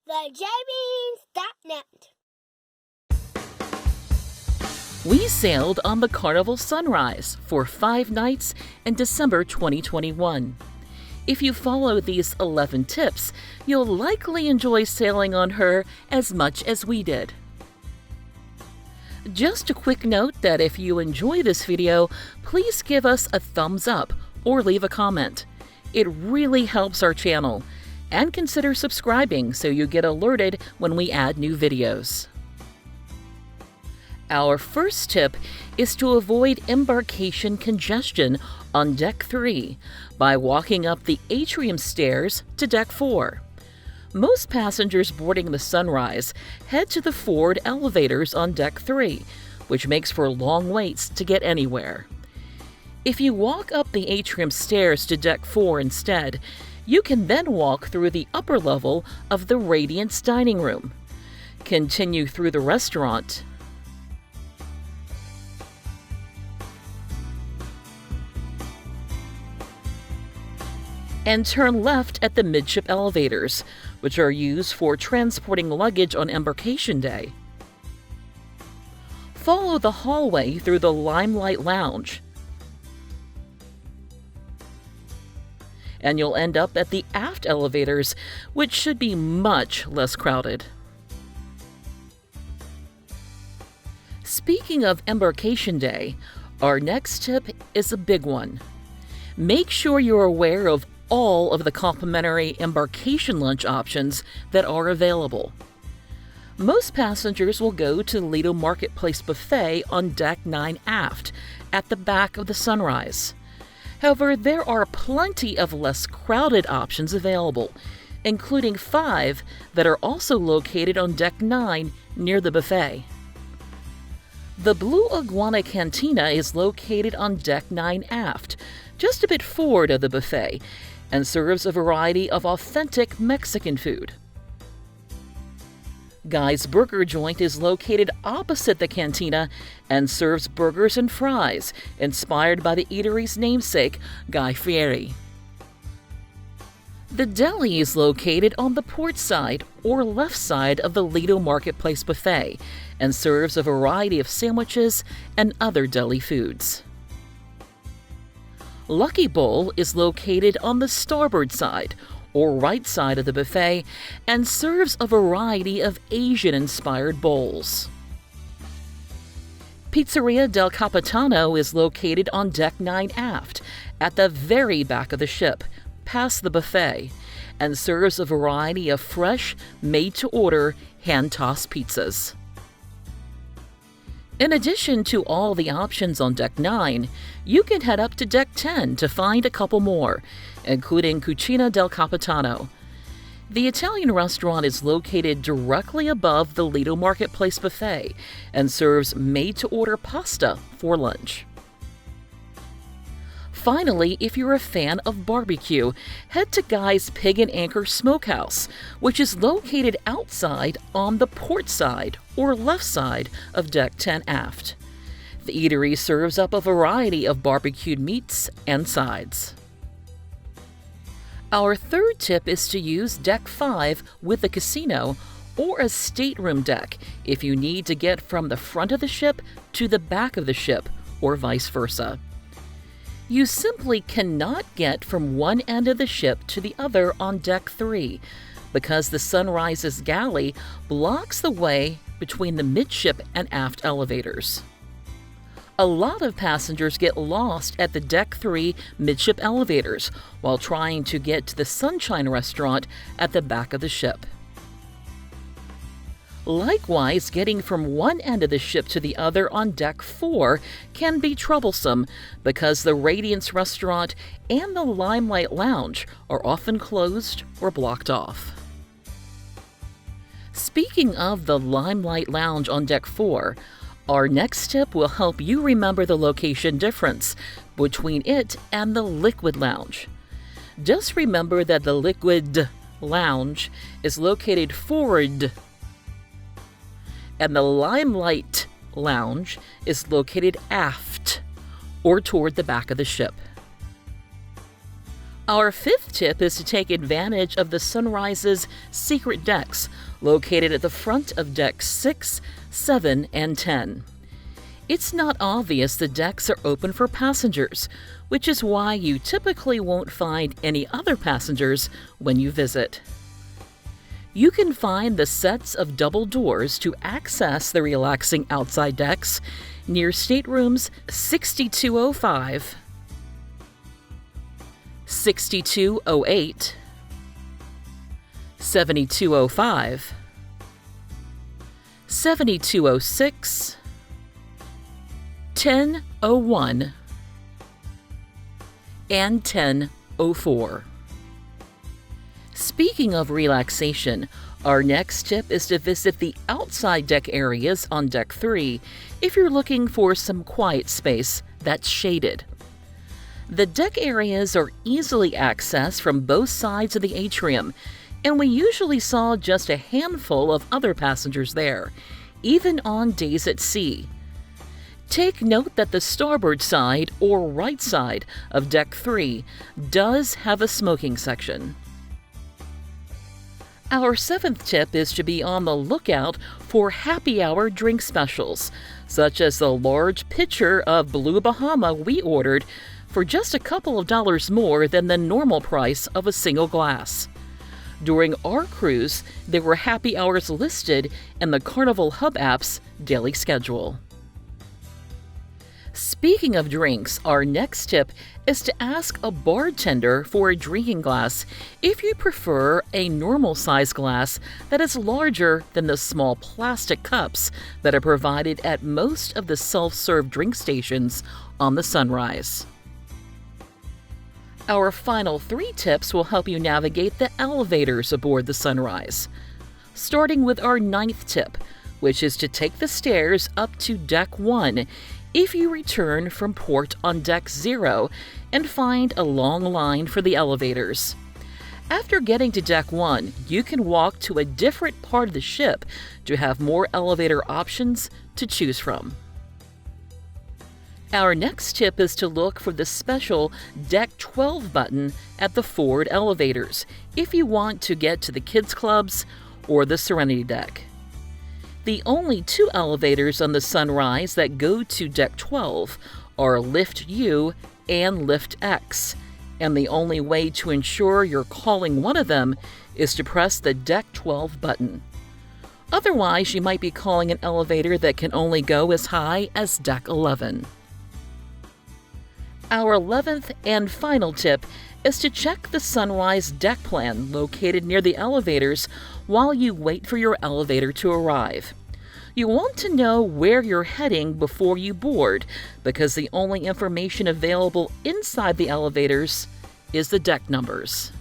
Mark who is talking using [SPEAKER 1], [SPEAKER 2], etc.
[SPEAKER 1] TheJamies.net.
[SPEAKER 2] We sailed on the Carnival Sunrise for 5 nights in December 2021. If you follow these 11 tips, you'll likely enjoy sailing on her as much as we did. Just a quick note that if you enjoy this video, please give us a thumbs up or leave a comment. It really helps our channel. And consider subscribing so you get alerted when we add new videos. Our first tip is to avoid embarkation congestion on Deck 3 by walking up the atrium stairs to Deck 4. Most passengers boarding the Sunrise head to the forward elevators on Deck 3, which makes for long waits to get anywhere. If you walk up the atrium stairs to Deck 4 instead, you can then walk through the upper level of the Radiance dining room, continue through the restaurant, and turn left at the midship elevators, which are used for transporting luggage on Embarkation Day. Follow the hallway through the Limelight Lounge, and you'll end up at the aft elevators, which should be much less crowded. Speaking of Embarkation Day, our next tip is a big one. Make sure you're aware of all of the complimentary embarkation lunch options that are available. Most passengers will go to the Lido Marketplace Buffet on Deck 9 aft, at the back of the Sunrise. However, there are plenty of less crowded options available, including 5 that are also located on Deck 9 near the buffet. The Blue Iguana Cantina is located on Deck 9 aft, just a bit forward of the buffet, and serves a variety of authentic Mexican food. Guy's Burger Joint is located opposite the cantina and serves burgers and fries inspired by the eatery's namesake, Guy Fieri. The deli is located on the port side or left side of the Lido Marketplace Buffet and serves a variety of sandwiches and other deli foods. Lucky Bowl is located on the starboard side or right side of the buffet and serves a variety of Asian-inspired bowls. Pizzeria del Capitano is located on Deck 9 aft, at the very back of the ship, past the buffet, and serves a variety of fresh, made-to-order, hand-tossed pizzas. In addition to all the options on Deck 9, you can head up to Deck 10 to find a couple more, including Cucina del Capitano. The Italian restaurant is located directly above the Lido Marketplace Buffet and serves made-to-order pasta for lunch. Finally, if you're a fan of barbecue, head to Guy's Pig and Anchor Smokehouse, which is located outside on the port side or left side of Deck 10 aft. The eatery serves up a variety of barbecued meats and sides. Our third tip is to use Deck 5 with a casino or a stateroom deck if you need to get from the front of the ship to the back of the ship or vice versa. You simply cannot get from one end of the ship to the other on Deck 3 because the Sunrise's galley blocks the way between the midship and aft elevators. A lot of passengers get lost at the Deck 3 midship elevators while trying to get to the Sunshine Restaurant at the back of the ship. Likewise, getting from one end of the ship to the other on Deck 4 can be troublesome because the Radiance Restaurant and the Limelight Lounge are often closed or blocked off. Speaking of the Limelight Lounge on Deck 4, our next tip will help you remember the location difference between it and the Liquid Lounge. Just remember that the Liquid Lounge is located forward and the Limelight Lounge is located aft or toward the back of the ship. Our fifth tip is to take advantage of the Sunrise's secret decks, located at the front of decks 6, 7, and 10. It's not obvious the decks are open for passengers, which is why you typically won't find any other passengers when you visit. You can find the sets of double doors to access the relaxing outside decks near staterooms 6205, 6208, 7205, 7206, 1001, and 1004. Speaking of relaxation, our next tip is to visit the outside deck areas on Deck 3 if you're looking for some quiet space that's shaded. The deck areas are easily accessed from both sides of the atrium, and we usually saw just a handful of other passengers there, even on days at sea. Take note that the starboard side or right side of Deck 3 does have a smoking section. Our seventh tip is to be on the lookout for happy hour drink specials, such as the large pitcher of Blue Bahama we ordered for just a couple of dollars more than the normal price of a single glass. During our cruise, there were happy hours listed in the Carnival Hub app's daily schedule. Speaking of drinks, our next tip is to ask a bartender for a drinking glass if you prefer a normal size glass that is larger than the small plastic cups that are provided at most of the self-serve drink stations on the Sunrise. Our final three tips will help you navigate the elevators aboard the Sunrise, starting with our ninth tip, which is to take the stairs up to Deck 1 if you return from port on Deck 0 and find a long line for the elevators. After getting to Deck 1, you can walk to a different part of the ship to have more elevator options to choose from. Our next tip is to look for the special Deck 12 button at the forward elevators if you want to get to the kids' clubs or the Serenity deck. The only two elevators on the Sunrise that go to Deck 12 are Lift U and Lift X, and the only way to ensure you're calling one of them is to press the Deck 12 button. Otherwise, you might be calling an elevator that can only go as high as Deck 11. Our 11th and final tip is to check the Sunrise deck plan located near the elevators while you wait for your elevator to arrive. You want to know where you're heading before you board, because the only information available inside the elevators is the deck numbers.